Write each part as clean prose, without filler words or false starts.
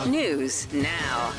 News now.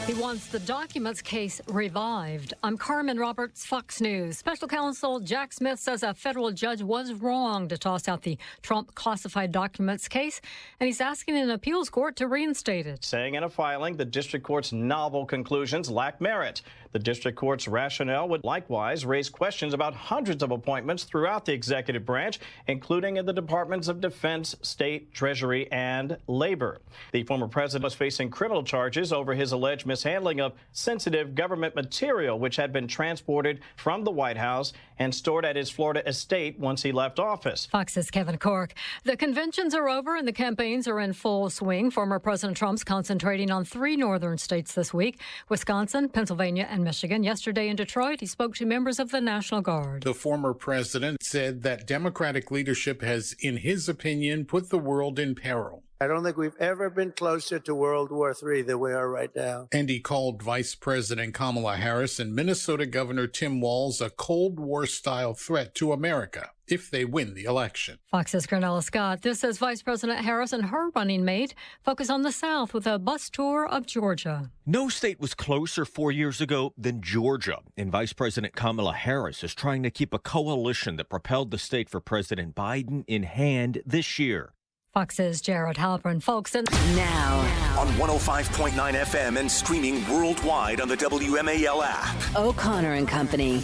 He wants the documents case revived. I'm Carmen Roberts, Fox News. Special counsel Jack Smith says a federal judge was wrong to toss out the Trump classified documents case, and he's asking an appeals court to reinstate it. Saying in a filing the district court's novel conclusions lack merit. The district court's rationale would likewise raise questions about hundreds of appointments throughout the executive branch, including in the Departments of Defense, State, Treasury, and Labor. The former president was facing criminal charges over his alleged mishandling of sensitive government material, which had been transported from the White House and stored at his Florida estate once he left office. Fox's Kevin Cork. The conventions are over and the campaigns are in full swing. Former President Trump's concentrating on 3 northern states this week: Wisconsin, Pennsylvania, and Michigan. Yesterday in Detroit, he spoke to members of the National Guard. The former president said that Democratic leadership has, in his opinion, put the world in peril. I don't think we've ever been closer to World War III than we are right now. And he called Vice President Kamala Harris and Minnesota Governor Tim Walz a Cold War-style threat to America if they win the election. Fox's Cornella Scott. This as Vice President Harris and her running mate focus on the South with a bus tour of Georgia. No state was closer 4 years ago than Georgia, and Vice President Kamala Harris is trying to keep a coalition that propelled the state for President Biden in hand this year. Fox's Jared Halpern. Folks, and Now. On 105.9 FM and streaming worldwide on the WMAL app. O'Connor and Company.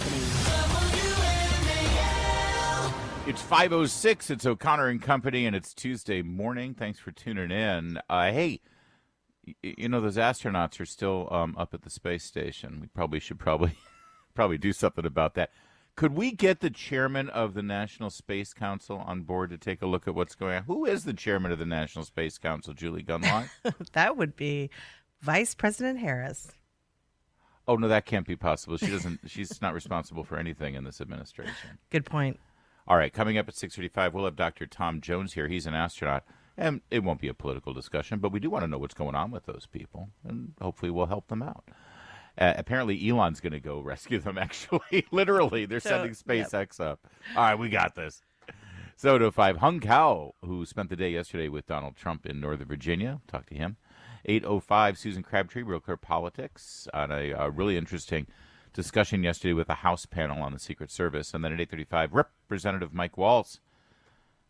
It's 5:06. It's O'Connor and Company, and it's Tuesday morning. Thanks for tuning in. Hey, you know, those astronauts are still up at the space station. We probably should do something about that. Could we get the chairman of the National Space Council on board to take a look at what's going on? Who is the chairman of the National Space Council, Julie Gunlock? That would be Vice President Harris. Oh, no, that can't be possible. She's not responsible for anything in this administration. Good point. All right, coming up at 6:35, we'll have Dr. Tom Jones here. He's an astronaut, and it won't be a political discussion, but we do want to know what's going on with those people, and hopefully we'll help them out. Apparently, Elon's going to go rescue them, actually. Literally, they're sending SpaceX up. All right, we got this. So to 5, Hung Kao, who spent the day yesterday with Donald Trump in Northern Virginia. Talk to him. 8:05, Susan Crabtree, Real Clear Politics, on a really interesting discussion yesterday with a House panel on the Secret Service. And then at 8:35, Representative Mike Waltz,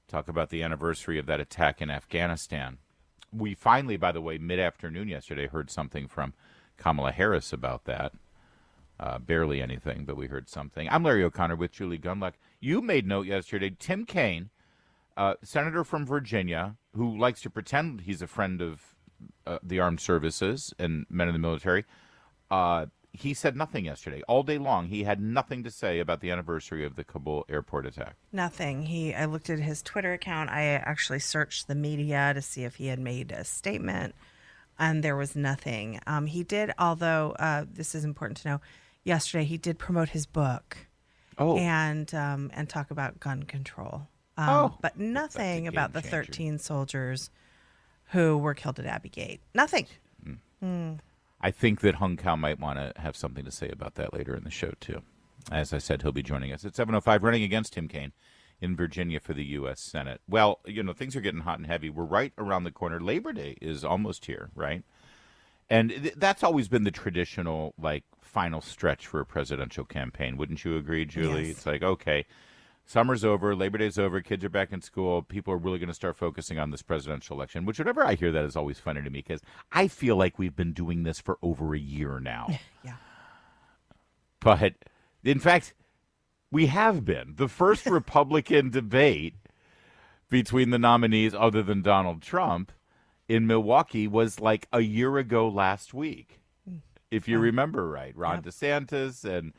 talk about the anniversary of that attack in Afghanistan. We finally, by the way, mid-afternoon yesterday, heard something from Kamala Harris about that. Barely anything, but we heard something. I'm Larry O'Connor with Julie Gunlock. You made note yesterday, Tim Kaine, senator from Virginia, who likes to pretend he's a friend of the armed services and men in the military, he said nothing yesterday. All day long, he had nothing to say about the anniversary of the Kabul airport attack. Nothing. I looked at his Twitter account. I actually searched the media to see if he had made a statement, and there was nothing. He did, although this is important to know, yesterday he did promote his book and talk about gun control. But nothing about the 13 soldiers who were killed at Abbey Gate. Nothing. I think that Hung Kao might want to have something to say about that later in the show, too. As I said, he'll be joining us at 7:05, running against Tim Kaine in Virginia for the U.S. Senate. Well, you know, things are getting hot and heavy. We're right around the corner. Labor Day is almost here, right? And that's always been the traditional, like, final stretch for a presidential campaign. Wouldn't you agree, Julie? Yes. It's like, okay, summer's over, Labor Day's over, kids are back in school, people are really going to start focusing on this presidential election, which whenever I hear that is always funny to me because I feel like we've been doing this for over a year now. Yeah. But, in fact, we have been. The first Republican debate between the nominees other than Donald Trump in Milwaukee was like a year ago last week, if you remember right. Ron DeSantis and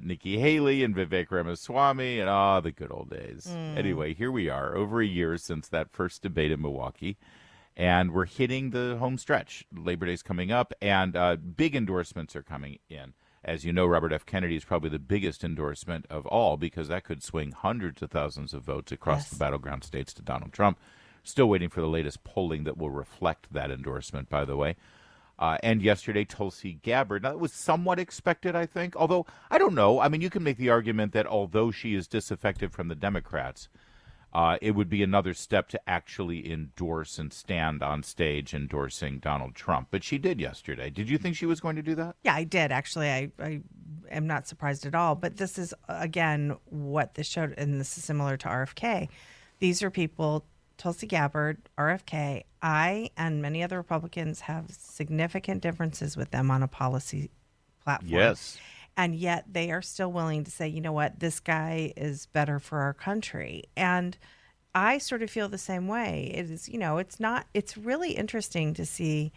Nikki Haley and Vivek Ramaswamy and the good old days. Anyway, here we are, over a year since that first debate in Milwaukee, and we're hitting the home stretch. Labor Day's coming up, and big endorsements are coming in. As you know, Robert F. Kennedy is probably the biggest endorsement of all because that could swing hundreds of thousands of votes across the battleground states to Donald Trump. Still waiting for the latest polling that will reflect that endorsement, by the way. And yesterday, Tulsi Gabbard. Now, that was somewhat expected, I think, although I don't know. I mean, you can make the argument that although she is disaffected from the Democrats, it would be another step to actually endorse and stand on stage endorsing Donald Trump. But she did yesterday. Did you think she was going to do that? Yeah, I did. Actually, I am not surprised at all. But this is, again, what this showed, and this is similar to RFK. These are people, Tulsi Gabbard, RFK. I and many other Republicans have significant differences with them on a policy platform. Yes. And yet they are still willing to say, you know what, this guy is better for our country. And I sort of feel the same way. It is, it's really interesting to see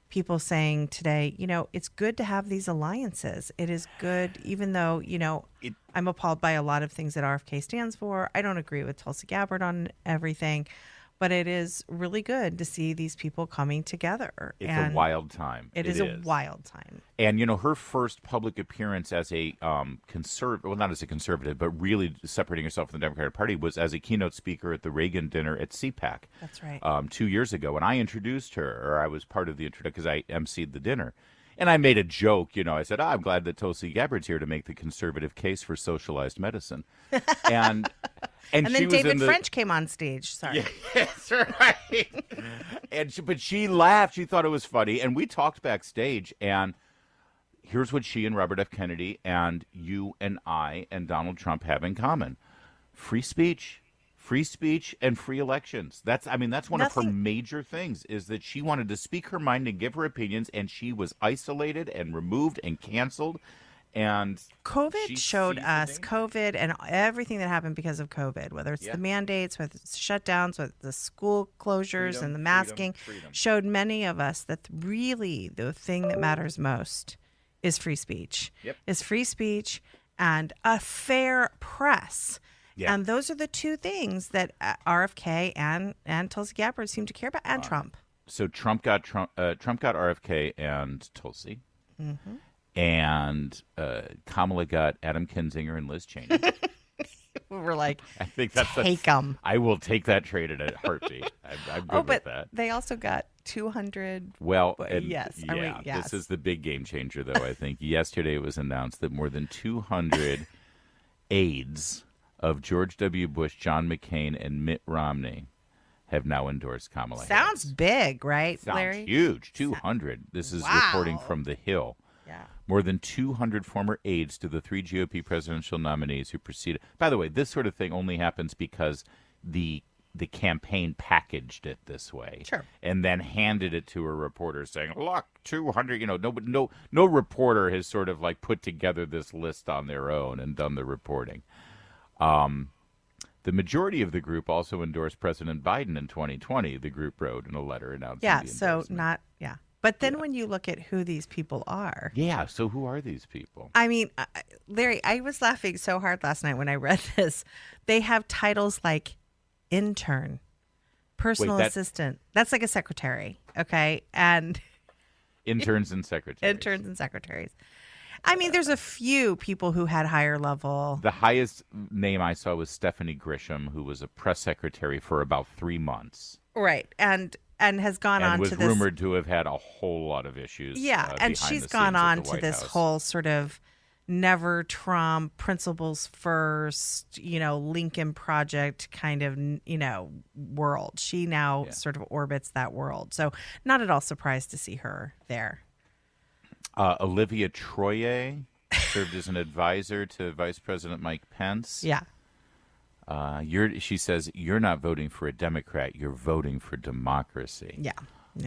people saying today, it's good to have these alliances. It is good, even though, I'm appalled by a lot of things that RFK stands for. I don't agree with Tulsi Gabbard on everything. But it is really good to see these people coming together. It's a wild time. It is a wild time. And, her first public appearance as a conservative, well, not as a conservative, but really separating herself from the Democratic Party was as a keynote speaker at the Reagan dinner at CPAC. That's right. 2 years ago. And I introduced her, or I was part of the introduction because I emceed the dinner. And I made a joke, I said, I'm glad that Tulsi Gabbard's here to make the conservative case for socialized medicine. And then she David French came on stage. Sorry. Yeah, that's right. But she laughed. She thought it was funny. And we talked backstage. And here's what she and Robert F. Kennedy and you and I and Donald Trump have in common. Free speech and free elections. That's one of her major things, is that she wanted to speak her mind and give her opinions, and she was isolated and removed and canceled. And COVID showed us COVID and everything that happened because of COVID, whether it's the mandates, whether it's shutdowns, whether it's the school closures and the masking, showed many of us that really the thing that matters most is free speech. Yep. Is free speech and a fair press. Yeah. And those are the two things that RFK and Tulsi Gabbard seem to care about, and Trump. So Trump got RFK and Tulsi. Mm-hmm. And Kamala got Adam Kinzinger and Liz Cheney. We're like, I think take them. I will take that trade in a heartbeat. I'm good with that. They also got 200. Well, yes. This is the big game changer, though. I think yesterday it was announced that more than 200 aides of George W. Bush, John McCain, and Mitt Romney have now endorsed Kamala Harris. Sounds big, right, Sounds Larry? huge. 200. This is reporting from The Hill. Yeah. More than 200 former aides to the three GOP presidential nominees who preceded. By the way, this sort of thing only happens because the campaign packaged it this way. Sure. And then handed it to a reporter saying, look, 200, no reporter has sort of like put together this list on their own and done the reporting. The majority of the group also endorsed President Biden in 2020, the group wrote in a letter announcing the endorsement. But then when you look at who these people are. Yeah, so who are these people? I mean, Larry, I was laughing so hard last night when I read this. They have titles like intern, personal assistant. That's like a secretary, okay? And interns and secretaries. I mean, there's a few people who had higher level. The highest name I saw was Stephanie Grisham, who was a press secretary for about 3 months. Right. And has gone on to this. And was rumored to have had a whole lot of issues. Yeah. And she's gone on to this whole sort of never Trump, principles first, Lincoln Project kind of, world. She now sort of orbits that world. So not at all surprised to see her there. Olivia Troye served as an advisor to Vice President Mike Pence. Yeah. She says, you're not voting for a Democrat, you're voting for democracy. Yeah.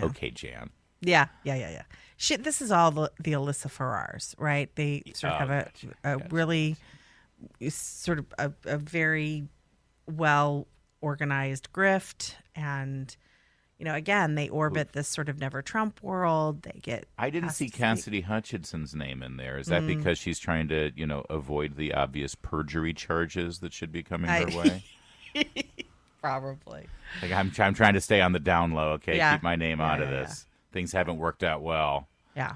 Okay, Jan. Yeah. This is all the Alyssa Farrars, right? They sort of have a really sort of a very well organized grift, and again, they orbit this sort of never Trump world. They get. I didn't see Cassidy Hutchinson's name in there. Is that because she's trying to, avoid the obvious perjury charges that should be coming her way? Probably. Like I'm trying to stay on the down low. Okay, keep my name out of this. Things haven't worked out well. Yeah.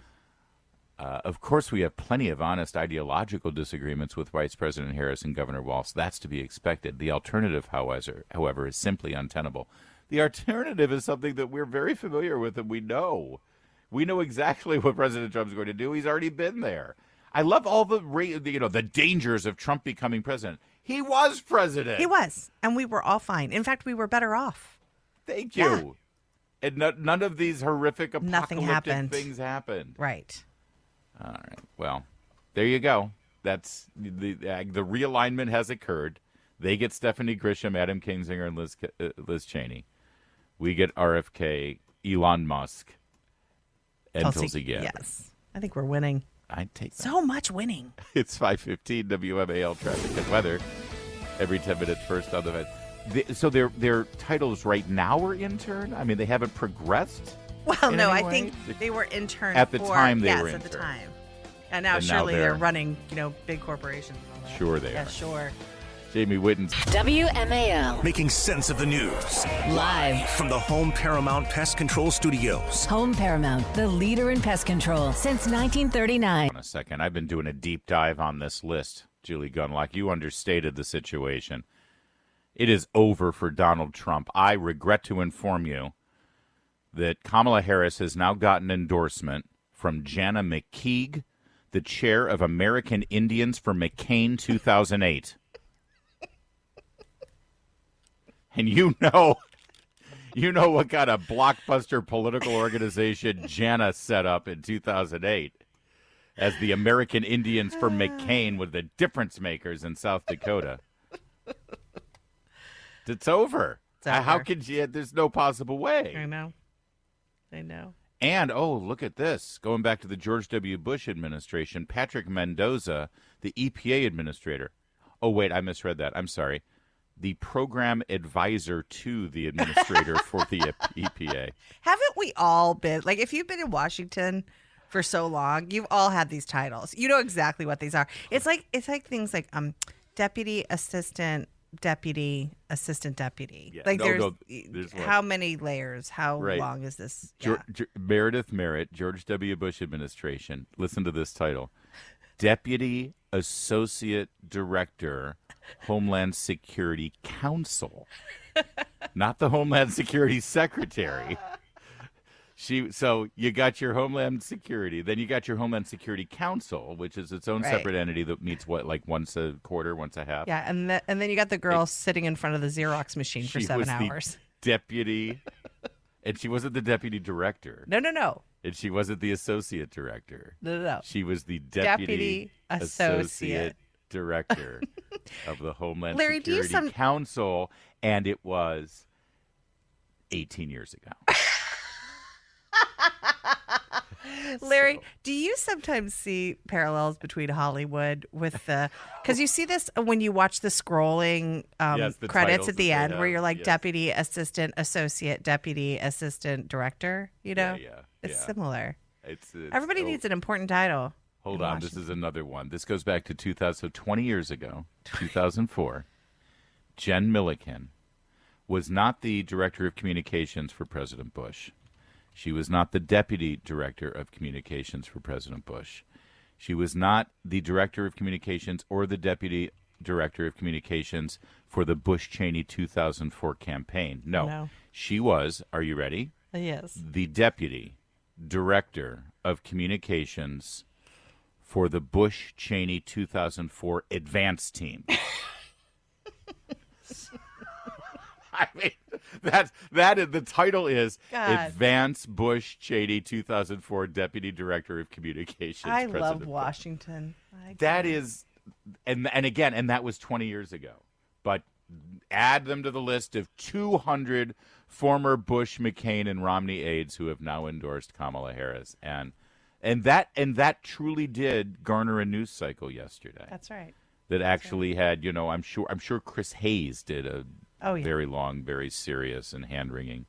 Of course, we have plenty of honest ideological disagreements with Vice President Harris and Governor Walz. That's to be expected. The alternative, however, is simply untenable. The alternative is something that we're very familiar with and we know. We know exactly what President Trump's going to do. He's already been there. I love all the dangers of Trump becoming president. He was president. He was. And we were all fine. In fact, we were better off. Thank you. Yeah. And none of these horrific apocalyptic things happened. Right. All right. Well, there you go. That's the realignment has occurred. They get Stephanie Grisham, Adam Kinzinger, and Liz Cheney. We get RFK, Elon Musk, and Tulsi Gabbard. Yes. I think we're winning. I'd take that. So much winning. It's 5:15 WMAL traffic and weather. Every 10 minutes first on the vet. So their titles right now are intern? I mean, they haven't progressed? Well, no, I think they were intern at the time. They were intern. At the time. And now surely they're running, big corporations. And all that. Sure they are. Yeah, sure. Jamie Whitten's WMAL. Making sense of the news. Live from the Home Paramount Pest Control Studios. Home Paramount, the leader in pest control since 1939. On a second, I've been doing a deep dive on this list, Julie Gunlock. You understated the situation. It is over for Donald Trump. I regret to inform you that Kamala Harris has now gotten endorsement from Jana McKeague, the chair of American Indians for McCain 2008. And you know what kind of blockbuster political organization Jana set up in 2008 as the American Indians for McCain with the difference makers in South Dakota. It's over. How could you? There's no possible way. I know. And, look at this. Going back to the George W. Bush administration, Patrick Mendoza, the EPA administrator. Oh, wait, I misread that. I'm sorry. The program advisor to the administrator for the EPA. Haven't we all been, if you've been in Washington for so long, you've all had these titles. You know exactly what these are. It's like things like deputy, assistant, deputy, assistant deputy. Yeah. There's how many layers? How long is this? Meredith Merritt, George W. Bush administration. Listen to this title. Deputy Associate Director, Homeland Security Council. Not the Homeland Security Secretary. So you got your Homeland Security, then you got your Homeland Security Council, which is its own separate entity that meets once a quarter, once a half. Yeah, and then you got the girl sitting in front of the Xerox machine for 7 hours. Deputy, and she wasn't the deputy director. No. And she wasn't the associate director. No. She was the deputy associate director of the Homeland Security Council, and it was 18 years ago. Larry, do you sometimes see parallels between Hollywood with because you see this when you watch the scrolling the credits at the end where you're like deputy assistant associate deputy assistant director, It's similar. It's Everybody needs an important title. Hold on, this is another one. This goes back to 20 years ago, 2004. Jen Milliken was not the director of communications for President Bush. She was not the deputy director of communications for President Bush. She was not the director of communications or the deputy director of communications for the Bush-Cheney 2004 campaign. No. She was, are you ready? Yes. The deputy director of communications for the Bush-Cheney 2004 advance team. I mean, the title is Advance Bush Cheney 2004 Deputy Director of Communications. I love Washington. That is, and that was 20 years ago. But add them to the list of 200 former Bush, McCain, and Romney aides who have now endorsed Kamala Harris, and that truly did garner a news cycle yesterday. That's right. That actually had, I'm sure Chris Hayes did a very long, very serious and hand-wringing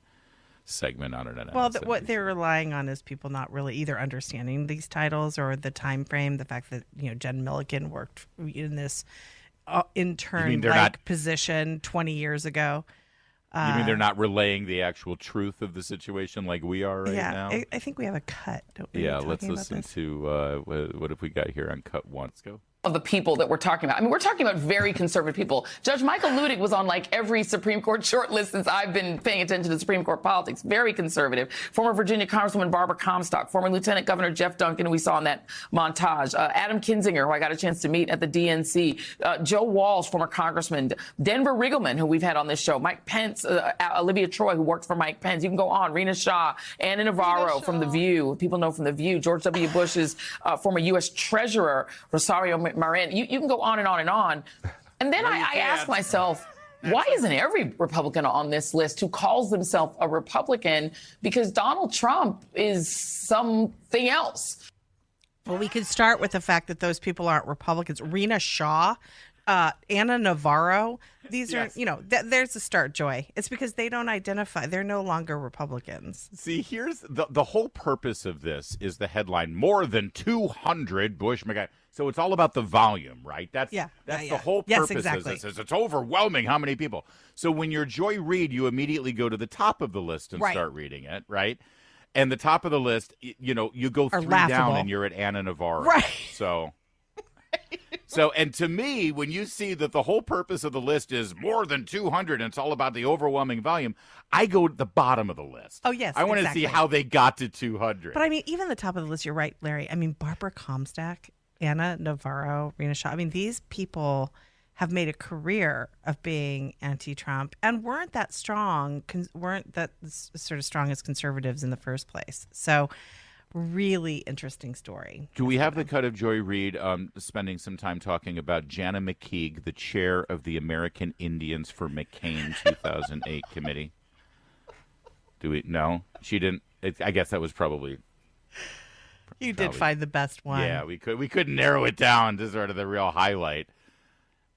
segment on it. Well, what they're relying on is people not really either understanding these titles or the time frame. The fact that Jen Milliken worked in this intern-like position 20 years ago. You mean they're not relaying the actual truth of the situation like we are now? I think we have a cut. Don't we? Yeah, let's listen to what have we got here on cut one. Let's go. of the people that we're talking about. I mean, we're talking about very conservative people. Judge Michael Ludig was on like every Supreme Court shortlist since I've been paying attention to Supreme Court politics. Very conservative. Former Virginia Congresswoman Barbara Comstock, former Lieutenant Governor Jeff Duncan, who we saw in that montage, Adam Kinzinger, who I got a chance to meet at the DNC, Joe Walsh, former Congressman, Denver Riggleman, who we've had on this show, Mike Pence, Olivia Troy, who worked for Mike Pence. You can go on. Rena Shaw, Anna Navarro from The View. People know from The View. George W. Bush's former U.S. Treasurer, Rosario Marin. You can go on and on and on. And then I ask myself, why isn't every Republican on this list who calls themselves a Republican? Because Donald Trump is something else. Well, we could start with the fact that those people aren't Republicans. Rena Shaw, Anna Navarro, these are, there's a start, Joy. It's because they don't identify. They're no longer Republicans. See, here's the whole purpose of this is the headline, more than 200 Bush McGuire. So it's all about the volume, right? That's the whole purpose. Yes, exactly. Is it's overwhelming how many people. So when you're Joy Reid, you immediately go to the top of the list and start reading it, right? And the top of the list, you go three down and you're at Anna Navarro. Right. So, and to me, when you see that the whole purpose of the list is more than 200 and it's all about the overwhelming volume, I go to the bottom of the list. Oh, yes, I want to see how they got to 200. But I mean, even the top of the list, you're right, Larry. I mean, Barbara Comstock, Anna Navarro, Rena Shaw. I mean, these people have made a career of being anti-Trump and weren't that strong, weren't that sort of strong as conservatives in the first place. So really interesting story. Do we have the cut of Joy Reid spending some time talking about Jana McKeague, the chair of the American Indians for McCain 2008 committee? Do we? No, she didn't. I guess that was probably. You did find the best one. Yeah, we could narrow it down to sort of the real highlight.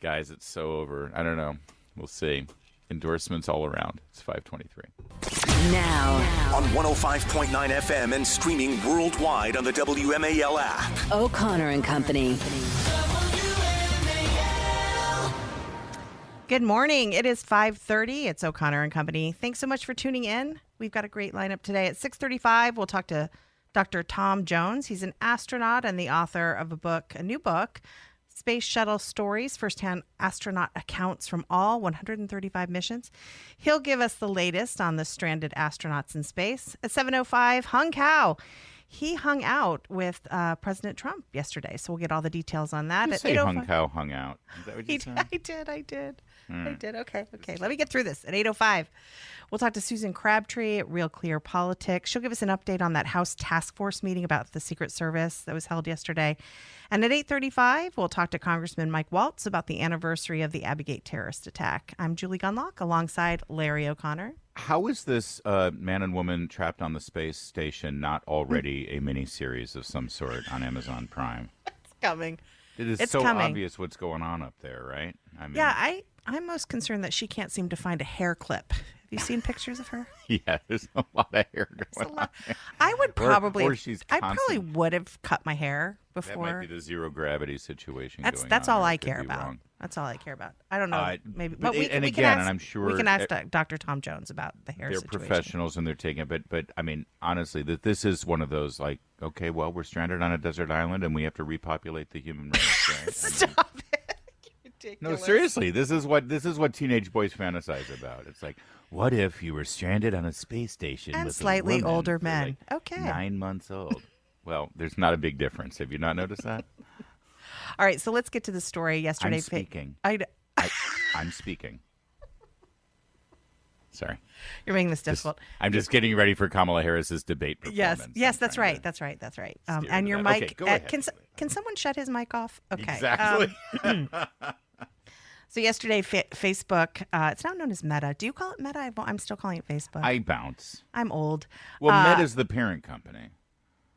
Guys, it's so over. I don't know. We'll see. Endorsements all around. It's 5:23. Now on 105.9 FM and streaming worldwide on the WMAL app. O'Connor and Company. Good morning. It is 5:30. It's O'Connor and Company. Thanks so much for tuning in. We've got a great lineup today. At 6:35, we'll talk to Dr. Tom Jones. He's an astronaut and the author of a new book, Space Shuttle Stories, Firsthand Astronaut Accounts from All 135 Missions. He'll give us the latest on the stranded astronauts in space. At 7:05, Hung Kao. He hung out with President Trump yesterday, so we'll get all the details on that. You say Hung Kao hung out. Is that what you said? I did. Okay. Let me get through this. At 8:05, we'll talk to Susan Crabtree at Real Clear Politics. She'll give us an update on that House Task Force meeting about the Secret Service that was held yesterday. And at 8:35, we'll talk to Congressman Mike Waltz about the anniversary of the Abbey terrorist attack. I'm Julie Gunlock alongside Larry O'Connor. How is this man and woman trapped on the space station not already a miniseries of some sort on Amazon Prime? It's coming. It's so coming. Obvious what's going on up there, right? I mean, yeah, I'm most concerned that she can't seem to find a hair clip. Have you seen pictures of her? Yeah, there's a lot of hair going on. I would probably, I probably would have cut my hair before. That might be the zero gravity situation. That's all I care about. That's all I care about. I don't know. Maybe, but we can ask, and I'm sure we can ask Dr. Tom Jones about the hair situation. They're professionals and they're taking it, but I mean, honestly, this is one of those like, okay, well, we're stranded on a desert island and we have to repopulate the human race. Right? Stop it. No, seriously, this is what teenage boys fantasize about. It's like, what if you were stranded on a space station and with slightly a woman older for men? Like okay, 9 months old. Well, there's not a big difference. Have you not noticed that? All right, so let's get to the story yesterday. I'm speaking. I'm speaking. Sorry. You're making this difficult. I'm just getting ready for Kamala Harris's debate performance. Yes, that's right. That's right. And your mic. Okay, can someone shut his mic off? Okay. Exactly. So yesterday, Facebook, it's now known as Meta. Do you call it Meta? I'm still calling it Facebook. I bounce. I'm old. Well, Meta's the parent company.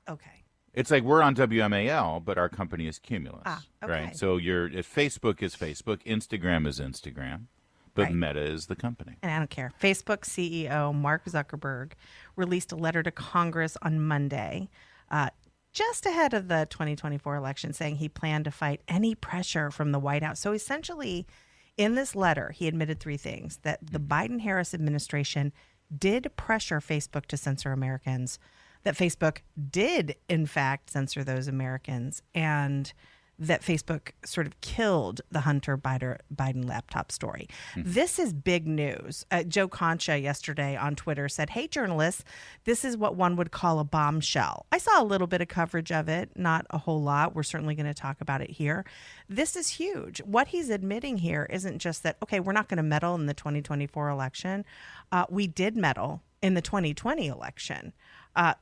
Okay. It's like we're on WMAL, but our company is Cumulus. Okay. Right? So Facebook is Facebook, Instagram is Instagram, but Meta is the company. And I don't care. Facebook CEO Mark Zuckerberg released a letter to Congress on Monday, just ahead of the 2024 election, saying he planned to fight any pressure from the White House. So essentially, in this letter, he admitted three things: that the Biden-Harris administration did pressure Facebook to censor Americans, that Facebook did, in fact, censor those Americans, and that Facebook sort of killed the Hunter Biden laptop story. This is big news. Joe Concha yesterday on Twitter said, "Hey, journalists, this is what one would call a bombshell." I saw a little bit of coverage of it, not a whole lot. We're certainly going to talk about it here. This is huge. What he's admitting here isn't just that, okay, we're not going to meddle in the 2024 election. We did meddle in the 2020 election.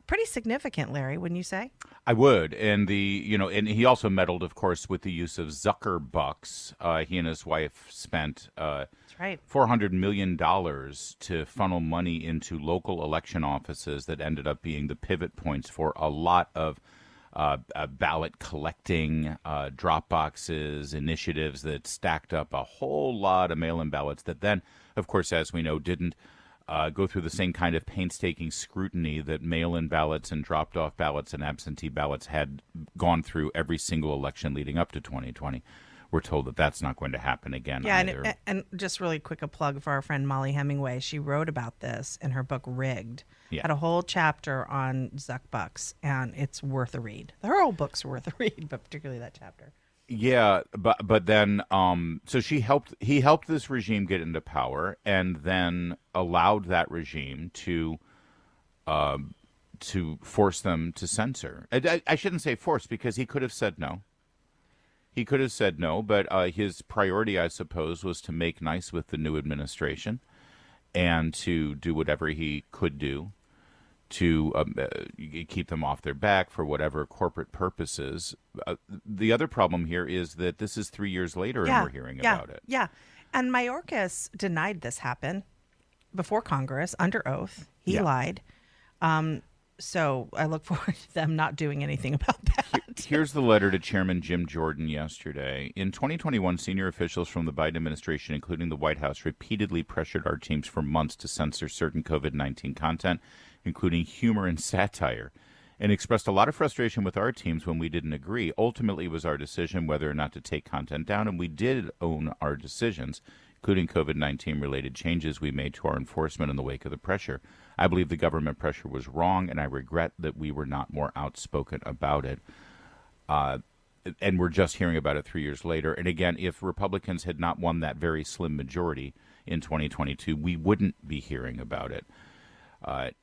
Pretty significant, Larry, wouldn't you say? I would, and and he also meddled, of course, with the use of Zuckerbucks. He and his wife spent That's right. $400 million to funnel money into local election offices that ended up being the pivot points for a lot of ballot collecting, drop boxes, initiatives that stacked up a whole lot of mail-in ballots that then, of course, as we know, didn't go through the same kind of painstaking scrutiny that mail-in ballots and dropped-off ballots and absentee ballots had gone through every single election leading up to 2020. We're told that that's not going to happen again either. And just really quick a plug for our friend Molly Hemingway. She wrote about this in her book Rigged. Yeah. Had a whole chapter on Zuckbucks, and it's worth a read. Her whole book's worth a read, but particularly that chapter. Yeah, but then so he helped this regime get into power, and then allowed that regime to force them to censor. I shouldn't say force, because he could have said no. He could have said no, but his priority, I suppose, was to make nice with the new administration and to do whatever he could do to keep them off their back for whatever corporate purposes. The other problem here is that this is 3 years later and we're hearing about it. Yeah. And Mayorkas denied this happened before Congress under oath. He lied. So I look forward to them not doing anything about that. Here's the letter to Chairman Jim Jordan yesterday. In 2021, senior officials from the Biden administration, including the White House, repeatedly pressured our teams for months to censor certain COVID-19 content, including humor and satire, and expressed a lot of frustration with our teams when we didn't agree. Ultimately, it was our decision whether or not to take content down, and we did own our decisions, including COVID-19 related changes we made to our enforcement in the wake of the pressure. I believe the government pressure was wrong, and I regret that we were not more outspoken about it. And we're just hearing about it 3 years later. And again, if Republicans had not won that very slim majority in 2022, we wouldn't be hearing about it.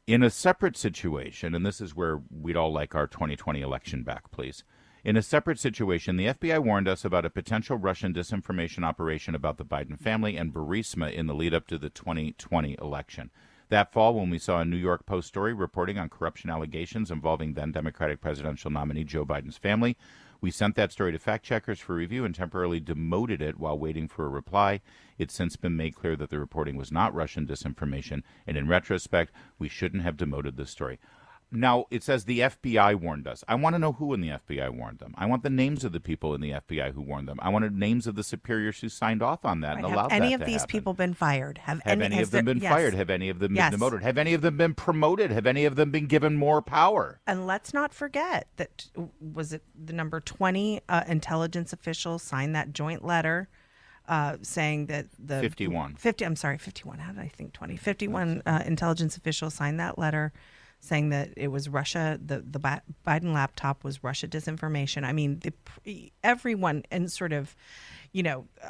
In a separate situation, and this is where we'd all like our 2020 election back, please. In a separate situation, the FBI warned us about a potential Russian disinformation operation about the Biden family and Burisma in the lead up to the 2020 election. That fall, when we saw a New York Post story reporting on corruption allegations involving then Democratic presidential nominee Joe Biden's family, we sent that story to fact checkers for review and temporarily demoted it while waiting for a reply. It's since been made clear that the reporting was not Russian disinformation, and in retrospect, we shouldn't have demoted this story. Now, it says the FBI warned us. I want to know who in the FBI warned them. I want the names of the people in the FBI who warned them. I want the names of the superiors who signed off on that and allowed that to happen. Have any of these people been fired? Have any of them been fired? Have any of them been demoted? Have any of them been promoted? Have any of them been given more power? And let's not forget that, was it the number 20 intelligence officials signed that joint letter saying that the 51. 51. How did I think 20? 51 intelligence officials signed that letter saying that it was Russia, the Biden laptop was Russia disinformation. I mean, everyone and sort of,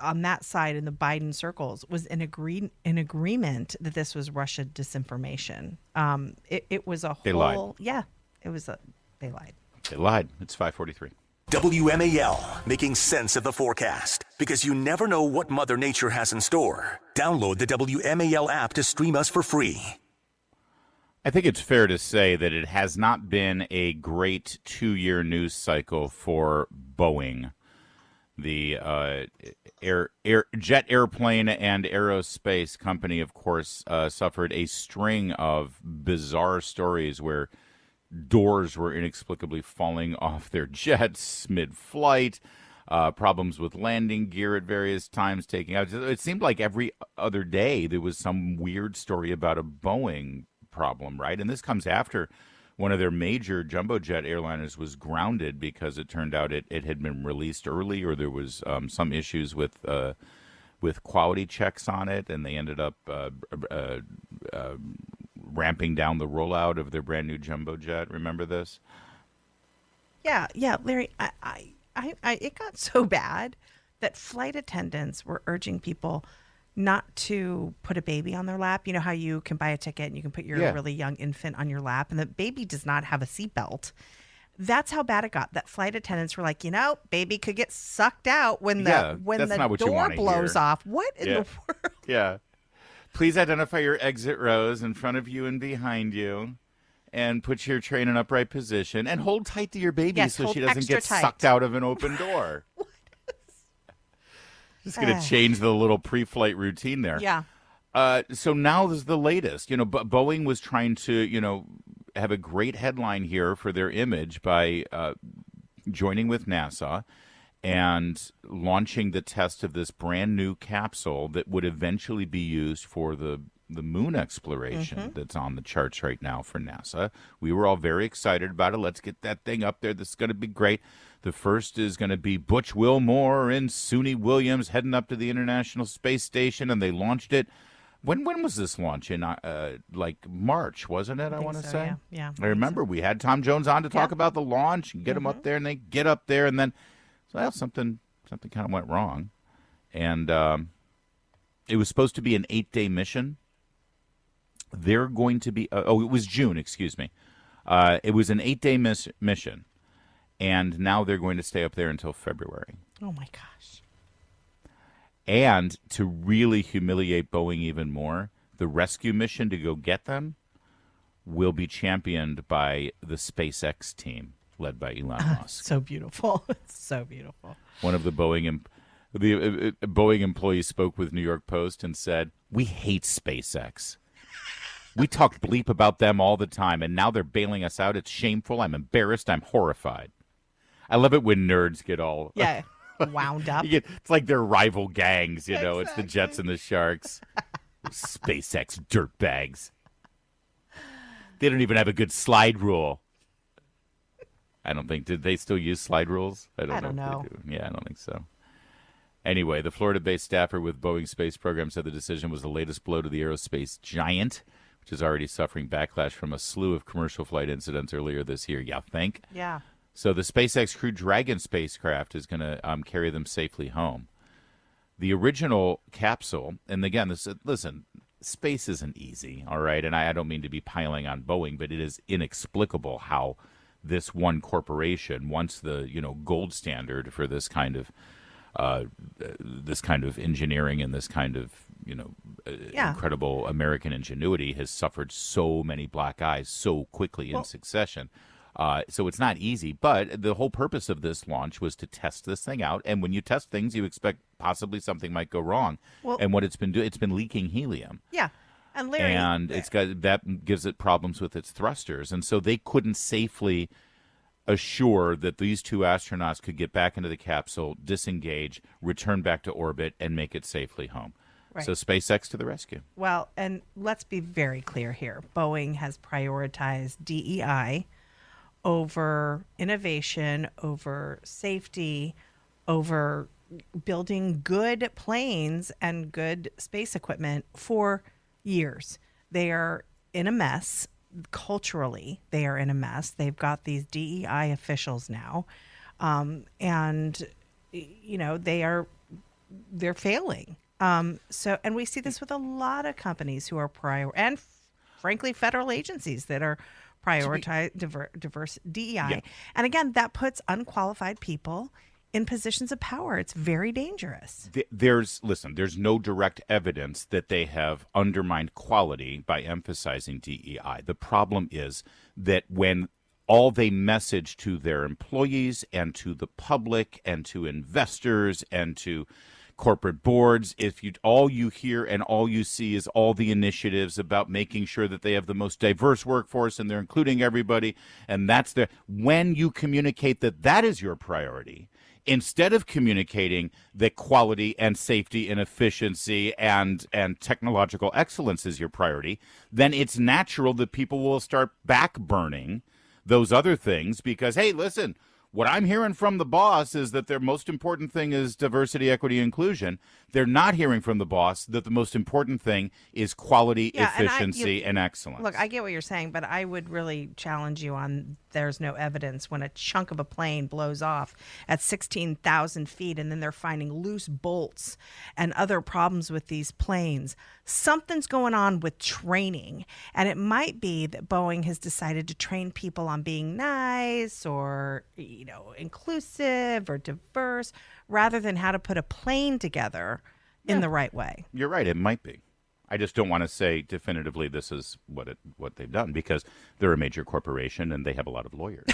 on that side in the Biden circles was in agreement that this was Russia disinformation. It was a whole... They lied. Yeah, it was they lied. They lied. It's 5:43. WMAL, making sense of the forecast. Because you never know what Mother Nature has in store. Download the WMAL app to stream us for free. I think it's fair to say that it has not been a great 2-year news cycle for Boeing. The jet airplane and aerospace company, of course, suffered a string of bizarre stories where doors were inexplicably falling off their jets mid-flight, problems with landing gear at various times taking out. It seemed like every other day there was some weird story about a Boeing problem, right? And this comes after one of their major jumbo jet airliners was grounded because it turned out it had been released early, or there was some issues with quality checks on it, and they ended up ramping down the rollout of their brand new jumbo jet. Remember this? Yeah, Larry. it got so bad that flight attendants were urging people not to put a baby on their lap. You know how you can buy a ticket and you can put your really young infant on your lap, and the baby does not have a seatbelt. That's how bad it got. That flight attendants were like, baby could get sucked out when the door blows off. What in the world? Yeah. Please identify your exit rows in front of you and behind you, and put your tray in an upright position, and hold tight to your baby so she doesn't get sucked out of an open door. Just going to change the little pre-flight routine there. Yeah. So now there's the latest. Boeing was trying to, have a great headline here for their image by joining with NASA and launching the test of this brand new capsule that would eventually be used for the moon exploration that's on the charts right now for NASA. We were all very excited about it. Let's get that thing up there. This is going to be great. The first is going to be Butch Wilmore and Suni Williams heading up to the International Space Station, and they launched it. When was this launch? In March, wasn't it? I want to say. Yeah. I remember we had Tom Jones on to talk about the launch and get him up there, and they get up there, and then something kind of went wrong, and it was supposed to be an 8-day mission. They're going to be. It was June. Excuse me. It was an 8-day mission, and now they're going to stay up there until February. Oh my gosh. And to really humiliate Boeing even more, the rescue mission to go get them will be championed by the SpaceX team led by Elon Musk. So beautiful. It's so beautiful. One of the Boeing employees spoke with New York Post and said, "We hate SpaceX. We talk bleep about them all the time, and now they're bailing us out. It's shameful. I'm embarrassed. I'm horrified." I love it when nerds get all wound up. It's like their rival gangs, Exactly. It's the Jets and the Sharks. SpaceX dirtbags. They don't even have a good slide rule. I don't think. Did they still use slide rules? I don't know. If they do. Yeah, I don't think so. Anyway, the Florida-based staffer with Boeing Space Program said the decision was the latest blow to the aerospace giant, which is already suffering backlash from a slew of commercial flight incidents earlier this year. You think? Yeah. So the SpaceX Crew Dragon spacecraft is going to carry them safely home. The original capsule, and again, listen, space isn't easy, all right? And I don't mean to be piling on Boeing, but it is inexplicable how this one corporation, once the gold standard for this kind of engineering and this kind of incredible American ingenuity, has suffered so many black eyes so quickly in succession. So it's not easy, but the whole purpose of this launch was to test this thing out. And when you test things, you expect possibly something might go wrong. Well, and what it's been doing, it's been leaking helium. Yeah. And Larry, that gives it problems with its thrusters. And so they couldn't safely assure that these two astronauts could get back into the capsule, disengage, return back to orbit, and make it safely home. Right. So SpaceX to the rescue. Well, and let's be very clear here. Boeing has prioritized DEI over innovation, over safety, over building good planes and good space equipment for years. They are in a mess. Culturally, they are in a mess. They've got these DEI officials now, and they're failing. And we see this with a lot of companies who are and frankly, federal agencies that are prioritize diverse DEI. Yeah. And again, that puts unqualified people in positions of power. It's very dangerous. There's no direct evidence that they have undermined quality by emphasizing DEI. The problem is that when all they message to their employees and to the public and to investors and to corporate boards, all you hear and all you see is all the initiatives about making sure that they have the most diverse workforce and they're including everybody, and when you communicate that is your priority, instead of communicating that quality and safety and efficiency and technological excellence is your priority, then it's natural that people will start back burning those other things because, hey, listen, What I'm hearing from the boss is that their most important thing is diversity, equity, inclusion. They're not hearing from the boss that the most important thing is quality, efficiency, and excellence. Look, I get what you're saying, but I would really challenge you on there's no evidence when a chunk of a plane blows off at 16,000 feet and then they're finding loose bolts and other problems with these planes. Something's going on with training, and it might be that Boeing has decided to train people on being nice or inclusive or diverse rather than how to put a plane together in the right way. You're right. It might be. I just don't want to say definitively this is what they've done because they're a major corporation and they have a lot of lawyers.